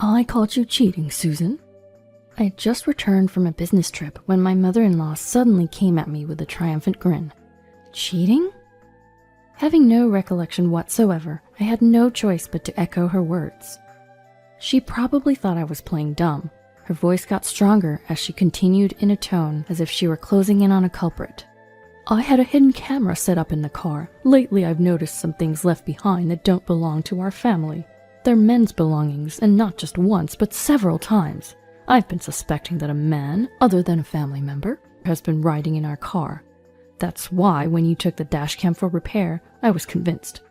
I caught you cheating, Susan. I had just returned from a business trip when my mother-in-law suddenly came at me with a triumphant grin. Cheating? Having no recollection whatsoever, I had no choice but to echo her words. She probably thought I was playing dumb. Her voice got stronger as she continued in a tone as if she were closing in on a culprit. I had a hidden camera set up in the car. Lately I've noticed some things left behind that don't belong to our family. They're men's belongings, and not just once, but several times. I've been suspecting that a man, other than a family member, has been riding in our car. That's why, when you took the dashcam for repair, I was convinced.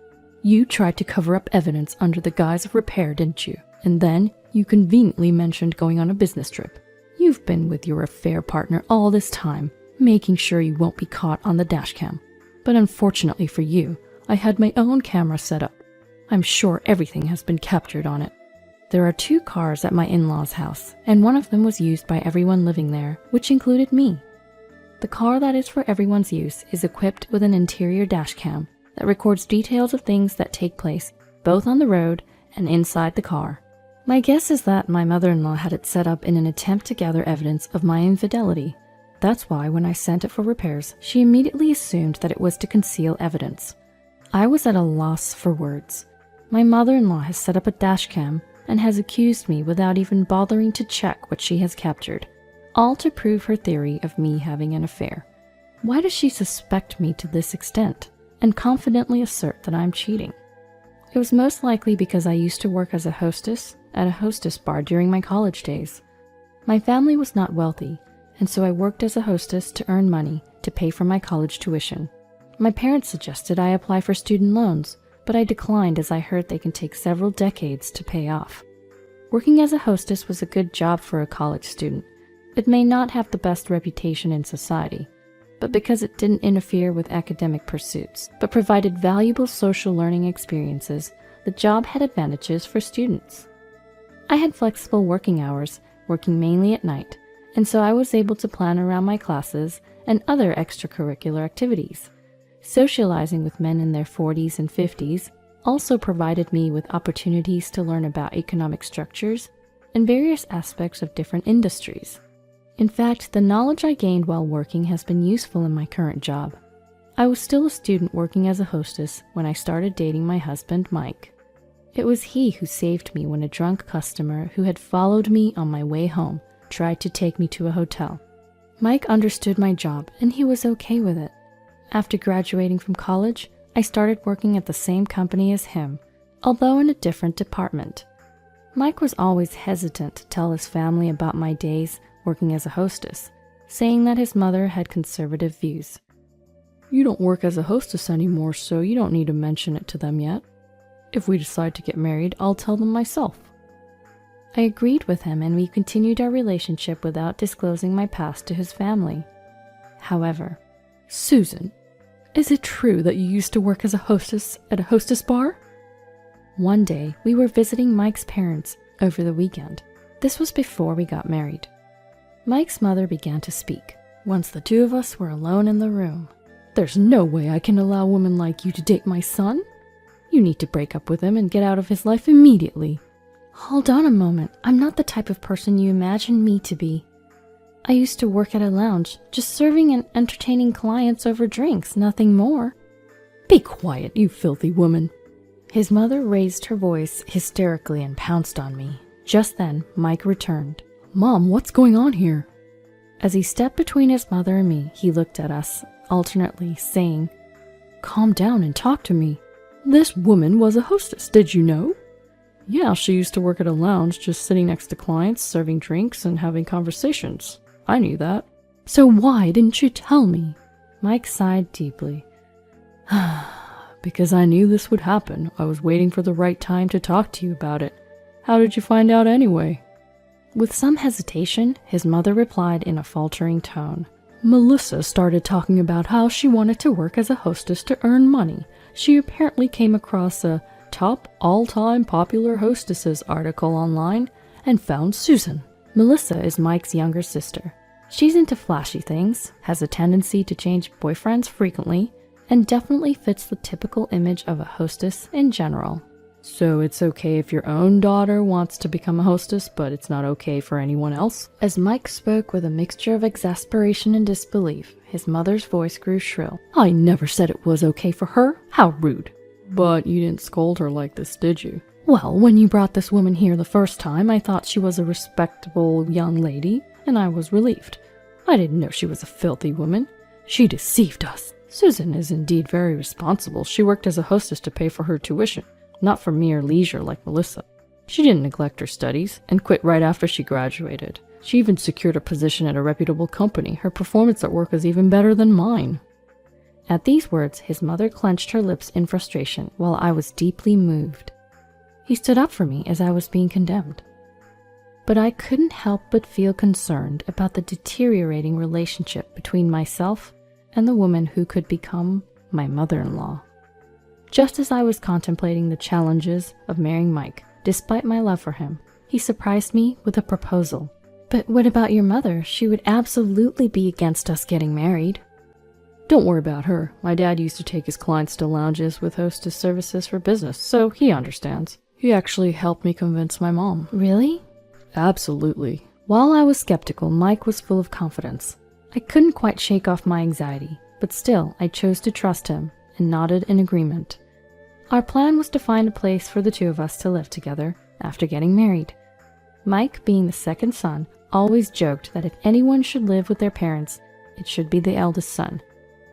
You tried to cover up evidence under the guise of repair, didn't you? And then, you conveniently mentioned going on a business trip. You've been with your affair partner all this time, making sure you won't be caught on the dashcam. But unfortunately for you, I had my own camera set up. I'm sure everything has been captured on it. There are 2 cars at my in-laws' house, and one of them was used by everyone living there, which included me. The car that is for everyone's use is equipped with an interior dashcam that records details of things that take place both on the road and inside the car. My guess is that my mother-in-law had it set up in an attempt to gather evidence of my infidelity. That's why when I sent it for repairs, she immediately assumed that it was to conceal evidence. I was at a loss for words. My mother-in-law has set up a dashcam and has accused me without even bothering to check what she has captured, all to prove her theory of me having an affair. Why does she suspect me to this extent and confidently assert that I'm cheating? It was most likely because I used to work as a hostess at a hostess bar during my college days. My family was not wealthy, and so I worked as a hostess to earn money to pay for my college tuition. My parents suggested I apply for student loans, but I declined as I heard they can take several decades to pay off. Working as a hostess was a good job for a college student. It may not have the best reputation in society, but because it didn't interfere with academic pursuits, but provided valuable social learning experiences, the job had advantages for students. I had flexible working hours, working mainly at night, and so I was able to plan around my classes and other extracurricular activities. Socializing with men in their 40s and 50s also provided me with opportunities to learn about economic structures and various aspects of different industries. In fact, the knowledge I gained while working has been useful in my current job. I was still a student working as a hostess when I started dating my husband, Mike. It was he who saved me when a drunk customer who had followed me on my way home tried to take me to a hotel. Mike understood my job and he was okay with it. After graduating from college, I started working at the same company as him, although in a different department. Mike was always hesitant to tell his family about my days working as a hostess, saying that his mother had conservative views. You don't work as a hostess anymore, so you don't need to mention it to them yet. If we decide to get married, I'll tell them myself. I agreed with him and we continued our relationship without disclosing my past to his family. However, Susan, is it true that you used to work as a hostess at a hostess bar? One day, we were visiting Mike's parents over the weekend. This was before we got married. Mike's mother began to speak, once the 2 of us were alone in the room. There's no way I can allow a woman like you to date my son. You need to break up with him and get out of his life immediately. Hold on a moment, I'm not the type of person you imagine me to be. I used to work at a lounge, just serving and entertaining clients over drinks, nothing more. Be quiet, you filthy woman. His mother raised her voice hysterically and pounced on me. Just then, Mike returned. Mom, what's going on here? As he stepped between his mother and me, he looked at us, alternately, saying, Calm down and talk to me. This woman was a hostess, did you know? Yeah, she used to work at a lounge, just sitting next to clients, serving drinks, and having conversations. I knew that. So why didn't you tell me? Mike sighed deeply. Because I knew this would happen. I was waiting for the right time to talk to you about it. How did you find out anyway? With some hesitation, his mother replied in a faltering tone. Melissa started talking about how she wanted to work as a hostess to earn money. She apparently came across a top all-time popular hostesses article online and found Susan. Melissa is Mike's younger sister. She's into flashy things, has a tendency to change boyfriends frequently, and definitely fits the typical image of a hostess in general. So it's okay if your own daughter wants to become a hostess, but it's not okay for anyone else? As Mike spoke with a mixture of exasperation and disbelief, his mother's voice grew shrill. I never said it was okay for her. How rude. But you didn't scold her like this, did you? Well, when you brought this woman here the first time, I thought she was a respectable young lady, and I was relieved. I didn't know she was a filthy woman. She deceived us. Susan is indeed very responsible. She worked as a hostess to pay for her tuition, not for mere leisure like Melissa. She didn't neglect her studies and quit right after she graduated. She even secured a position at a reputable company. Her performance at work is even better than mine. At these words, his mother clenched her lips in frustration, while I was deeply moved. He stood up for me as I was being condemned. But I couldn't help but feel concerned about the deteriorating relationship between myself and the woman who could become my mother-in-law. Just as I was contemplating the challenges of marrying Mike, despite my love for him, he surprised me with a proposal. But what about your mother? She would absolutely be against us getting married. Don't worry about her. My dad used to take his clients to lounges with hostess services for business, so he understands. He actually helped me convince my mom. Really? Absolutely. While I was skeptical, Mike was full of confidence. I couldn't quite shake off my anxiety, but still I chose to trust him and nodded in agreement. Our plan was to find a place for the two of us to live together after getting married. Mike, being the second son, always joked that if anyone should live with their parents, it should be the eldest son.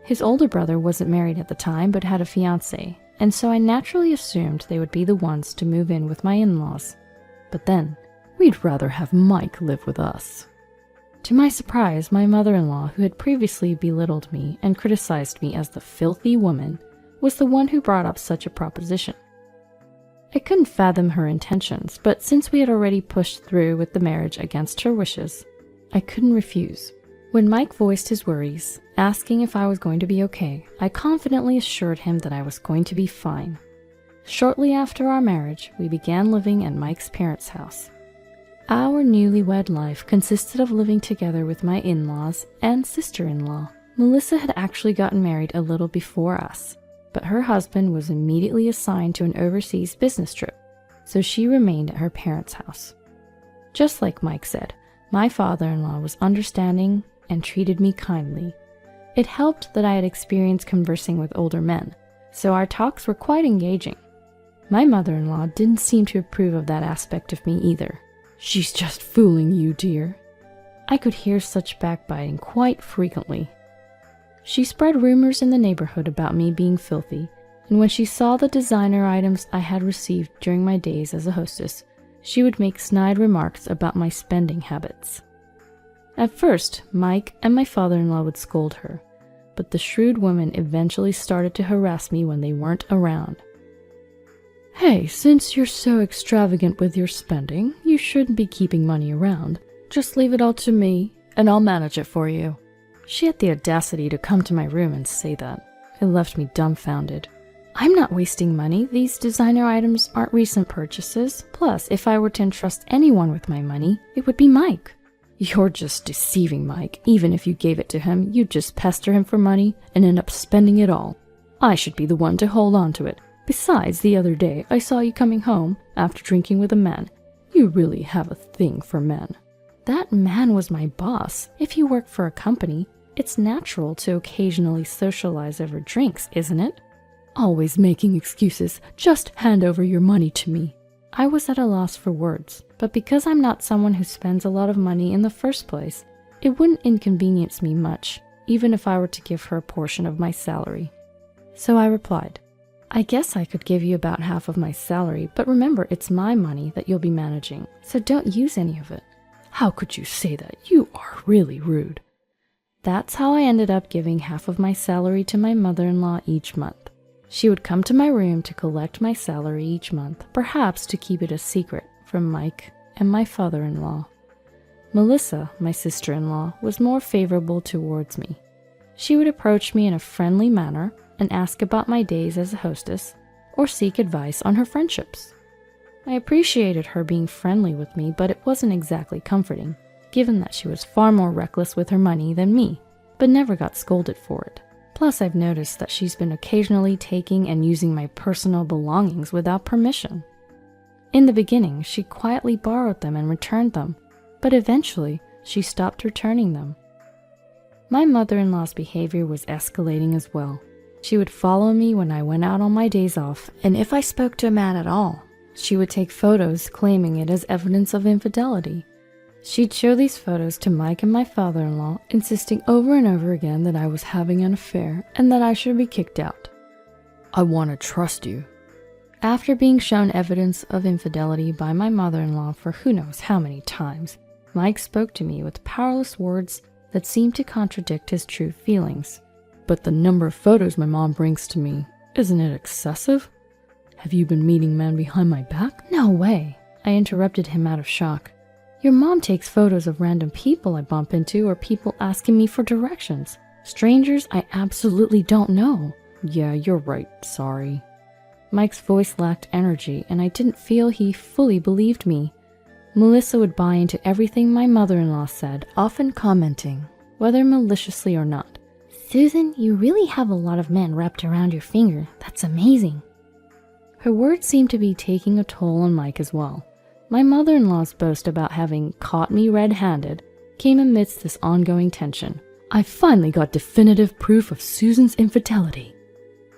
His older brother wasn't married at the time but had a fiancée, and so I naturally assumed they would be the ones to move in with my in-laws. But then, we'd rather have Mike live with us. To my surprise, my mother-in-law, who had previously belittled me and criticized me as the filthy woman, was the one who brought up such a proposition. I couldn't fathom her intentions, but since we had already pushed through with the marriage against her wishes, I couldn't refuse. When Mike voiced his worries, asking if I was going to be okay, I confidently assured him that I was going to be fine. Shortly after our marriage, we began living at Mike's parents' house. Our newlywed life consisted of living together with my in-laws and sister-in-law. Melissa had actually gotten married a little before us, but her husband was immediately assigned to an overseas business trip, so she remained at her parents' house. Just like Mike said, my father-in-law was understanding and treated me kindly. It helped that I had experience conversing with older men, so our talks were quite engaging. My mother-in-law didn't seem to approve of that aspect of me either. She's just fooling you, dear. I could hear such backbiting quite frequently. She spread rumors in the neighborhood about me being filthy, and when she saw the designer items I had received during my days as a hostess, she would make snide remarks about my spending habits. At first, Mike and my father-in-law would scold her, but the shrewd woman eventually started to harass me when they weren't around. Hey, since you're so extravagant with your spending, you shouldn't be keeping money around. Just leave it all to me, and I'll manage it for you. She had the audacity to come to my room and say that. It left me dumbfounded. I'm not wasting money. These designer items aren't recent purchases. Plus, if I were to entrust anyone with my money, it would be Mike. You're just deceiving Mike. Even if you gave it to him, you'd just pester him for money and end up spending it all. I should be the one to hold on to it. Besides, the other day, I saw you coming home after drinking with a man. You really have a thing for men. That man was my boss. If you work for a company, it's natural to occasionally socialize over drinks, isn't it? Always making excuses. Just hand over your money to me. I was at a loss for words, but because I'm not someone who spends a lot of money in the first place, it wouldn't inconvenience me much, even if I were to give her a portion of my salary. So I replied, I guess I could give you about half of my salary, but remember, it's my money that you'll be managing, so don't use any of it. How could you say that? You are really rude. That's how I ended up giving half of my salary to my mother-in-law each month. She would come to my room to collect my salary each month, perhaps to keep it a secret from Mike and my father-in-law. Melissa, my sister-in-law, was more favorable towards me. She would approach me in a friendly manner and ask about my days as a hostess or seek advice on her friendships. I appreciated her being friendly with me, but it wasn't exactly comforting, given that she was far more reckless with her money than me, but never got scolded for it. Plus, I've noticed that she's been occasionally taking and using my personal belongings without permission. In the beginning, she quietly borrowed them and returned them, but eventually, she stopped returning them. My mother-in-law's behavior was escalating as well. She would follow me when I went out on my days off, and if I spoke to a man at all, she would take photos claiming it as evidence of infidelity. She'd show these photos to Mike and my father-in-law, insisting over and over again that I was having an affair and that I should be kicked out. "I want to trust you." After being shown evidence of infidelity by my mother-in-law for who knows how many times, Mike spoke to me with powerless words that seemed to contradict his true feelings. "But the number of photos my mom brings to me, isn't it excessive? Have you been meeting men behind my back?" "No way," I interrupted him out of shock. "Your mom takes photos of random people I bump into or people asking me for directions. Strangers I absolutely don't know." "Yeah, you're right, sorry." Mike's voice lacked energy, and I didn't feel he fully believed me. Melissa would buy into everything my mother-in-law said, often commenting, whether maliciously or not, "Susan, you really have a lot of men wrapped around your finger. That's amazing." Her words seemed to be taking a toll on Mike as well. My mother-in-law's boast about having caught me red-handed came amidst this ongoing tension. "I finally got definitive proof of Susan's infidelity."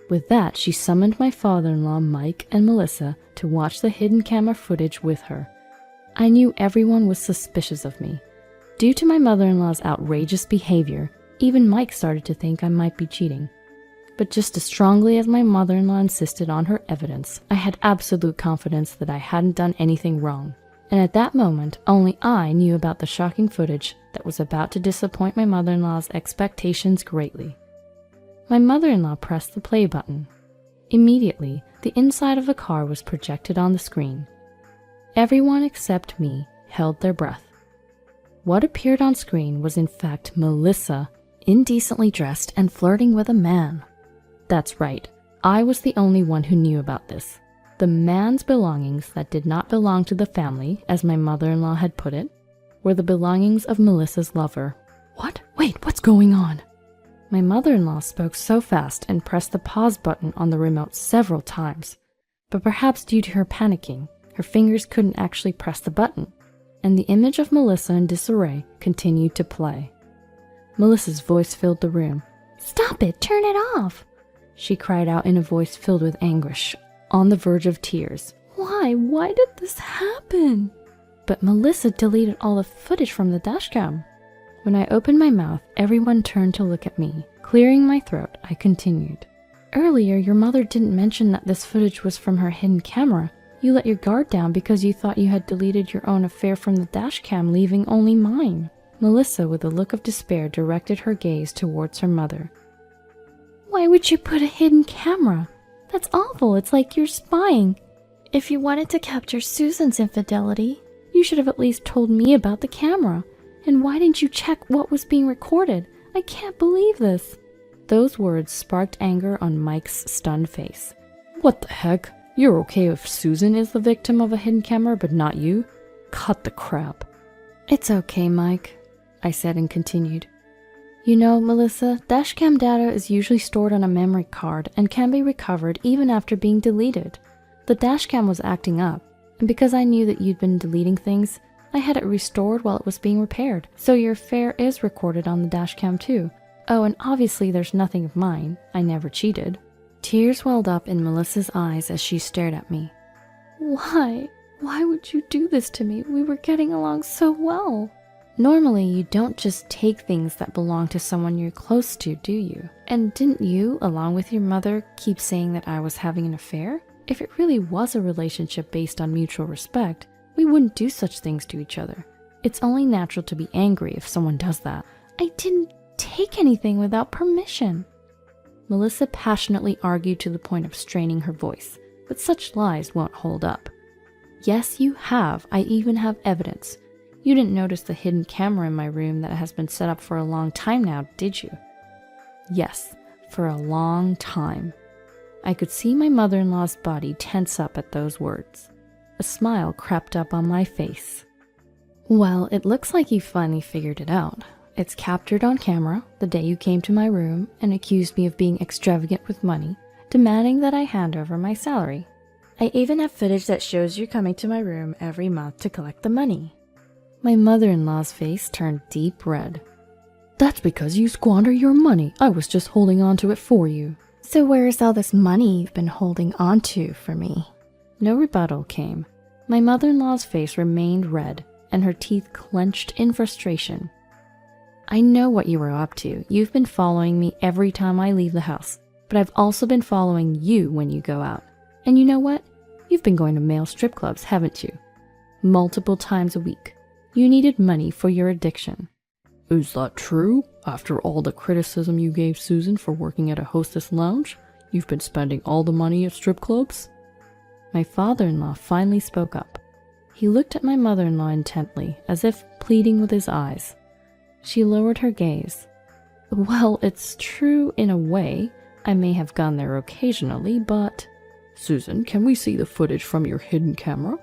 With that, she summoned my father-in-law, Mike, and Melissa to watch the hidden camera footage with her. I knew everyone was suspicious of me. Due to my mother-in-law's outrageous behavior, even Mike started to think I might be cheating. But just as strongly as my mother-in-law insisted on her evidence, I had absolute confidence that I hadn't done anything wrong. And at that moment, only I knew about the shocking footage that was about to disappoint my mother-in-law's expectations greatly. My mother-in-law pressed the play button. Immediately, the inside of the car was projected on the screen. Everyone except me held their breath. What appeared on screen was in fact Melissa, indecently dressed and flirting with a man. That's right, I was the only one who knew about this. The man's belongings that did not belong to the family, as my mother-in-law had put it, were the belongings of Melissa's lover. "What? Wait, what's going on?" My mother-in-law spoke so fast and pressed the pause button on the remote several times. But perhaps due to her panicking, her fingers couldn't actually press the button, and the image of Melissa in disarray continued to play. Melissa's voice filled the room. "Stop it! Turn it off!" she cried out in a voice filled with anguish, on the verge of tears. "Why? Why did this happen?" "But Melissa deleted all the footage from the dashcam." When I opened my mouth, everyone turned to look at me. Clearing my throat, I continued. "Earlier, your mother didn't mention that this footage was from her hidden camera. You let your guard down because you thought you had deleted your own affair from the dashcam, leaving only mine." Melissa, with a look of despair, directed her gaze towards her mother. "Why would you put a hidden camera? That's awful. It's like you're spying. If you wanted to capture Susan's infidelity, you should have at least told me about the camera. And why didn't you check what was being recorded? I can't believe this." Those words sparked anger on Mike's stunned face. "What the heck? You're okay if Susan is the victim of a hidden camera, but not you? Cut the crap." "It's okay, Mike," I said and continued. "You know, Melissa, dashcam data is usually stored on a memory card and can be recovered even after being deleted. The dashcam was acting up, and because I knew that you'd been deleting things, I had it restored while it was being repaired, so your affair is recorded on the dashcam too. Oh, and obviously there's nothing of mine. I never cheated." Tears welled up in Melissa's eyes as she stared at me. "Why? Why would you do this to me? We were getting along so well." "Normally, you don't just take things that belong to someone you're close to, do you? And didn't you, along with your mother, keep saying that I was having an affair? If it really was a relationship based on mutual respect, we wouldn't do such things to each other. It's only natural to be angry if someone does that." "I didn't take anything without permission." Melissa passionately argued to the point of straining her voice, but such lies won't hold up. "Yes, you have. I even have evidence. You didn't notice the hidden camera in my room that has been set up for a long time now, did you?" "Yes, for a long time." I could see my mother-in-law's body tense up at those words. A smile crept up on my face. "Well, it looks like you finally figured it out. It's captured on camera the day you came to my room and accused me of being extravagant with money, demanding that I hand over my salary. I even have footage that shows you coming to my room every month to collect the money." My mother-in-law's face turned deep red. "That's because you squander your money. I was just holding on to it for you." "So where's all this money you've been holding on to for me?" No rebuttal came. My mother-in-law's face remained red, and her teeth clenched in frustration. "I know what you were up to. You've been following me every time I leave the house, but I've also been following you when you go out. And you know what? You've been going to male strip clubs, haven't you? Multiple times a week. You needed money for your addiction." "Is that true? After all the criticism you gave Susan for working at a hostess lounge, you've been spending all the money at strip clubs?" My father-in-law finally spoke up. He looked at my mother-in-law intently, as if pleading with his eyes. She lowered her gaze. "Well, it's true in a way. I may have gone there occasionally, but—" "Susan, can we see the footage from your hidden camera?"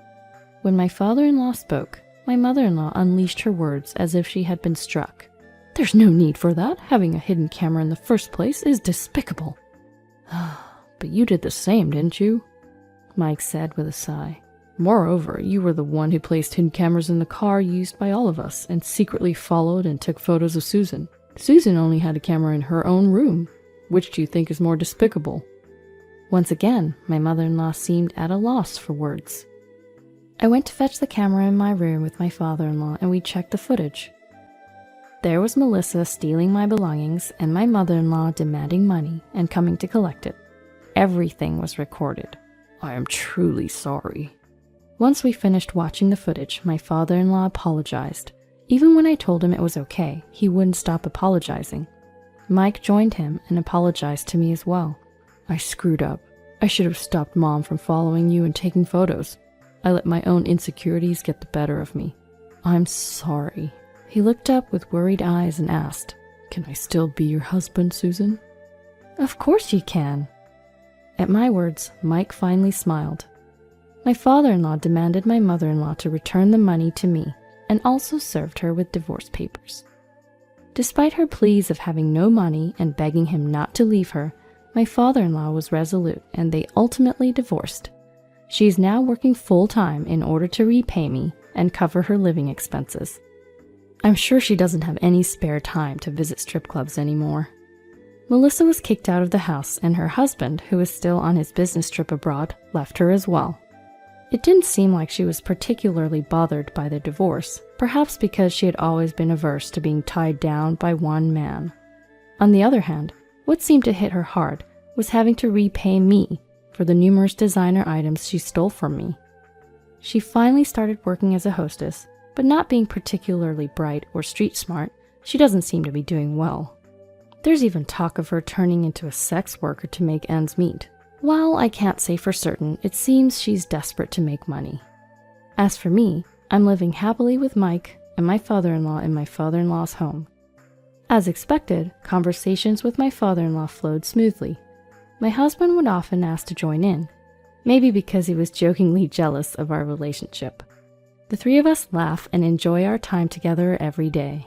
When my father-in-law spoke, my mother-in-law unleashed her words as if she had been struck. "There's no need for that. Having a hidden camera in the first place is despicable." "But you did the same, didn't you?" Mike said with a sigh. "Moreover, you were the one who placed hidden cameras in the car used by all of us and secretly followed and took photos of Susan. Susan only had a camera in her own room. Which do you think is more despicable?" Once again, my mother-in-law seemed at a loss for words. I went to fetch the camera in my room with my father-in-law, and we checked the footage. There was Melissa stealing my belongings and my mother-in-law demanding money and coming to collect it. Everything was recorded. "I am truly sorry." Once we finished watching the footage, my father-in-law apologized. Even when I told him it was okay, he wouldn't stop apologizing. Mike joined him and apologized to me as well. "I screwed up. I should have stopped Mom from following you and taking photos. I let my own insecurities get the better of me. I'm sorry." He looked up with worried eyes and asked, "Can I still be your husband, Susan?" "Of course you can." At my words, Mike finally smiled. My father-in-law demanded my mother-in-law to return the money to me and also served her with divorce papers. Despite her pleas of having no money and begging him not to leave her, my father-in-law was resolute and they ultimately divorced. She is now working full-time in order to repay me and cover her living expenses. I'm sure she doesn't have any spare time to visit strip clubs anymore. Melissa was kicked out of the house and her husband, who was still on his business trip abroad, left her as well. It didn't seem like she was particularly bothered by the divorce, perhaps because she had always been averse to being tied down by one man. On the other hand, what seemed to hit her hard was having to repay me for the numerous designer items she stole from me. She finally started working as a hostess, but not being particularly bright or street smart, she doesn't seem to be doing well. There's even talk of her turning into a sex worker to make ends meet. While I can't say for certain, it seems she's desperate to make money. As for me, I'm living happily with Mike and my father-in-law in my father-in-law's home. As expected, conversations with my father-in-law flowed smoothly. My husband would often ask to join in, maybe because he was jokingly jealous of our relationship. The three of us laugh and enjoy our time together every day.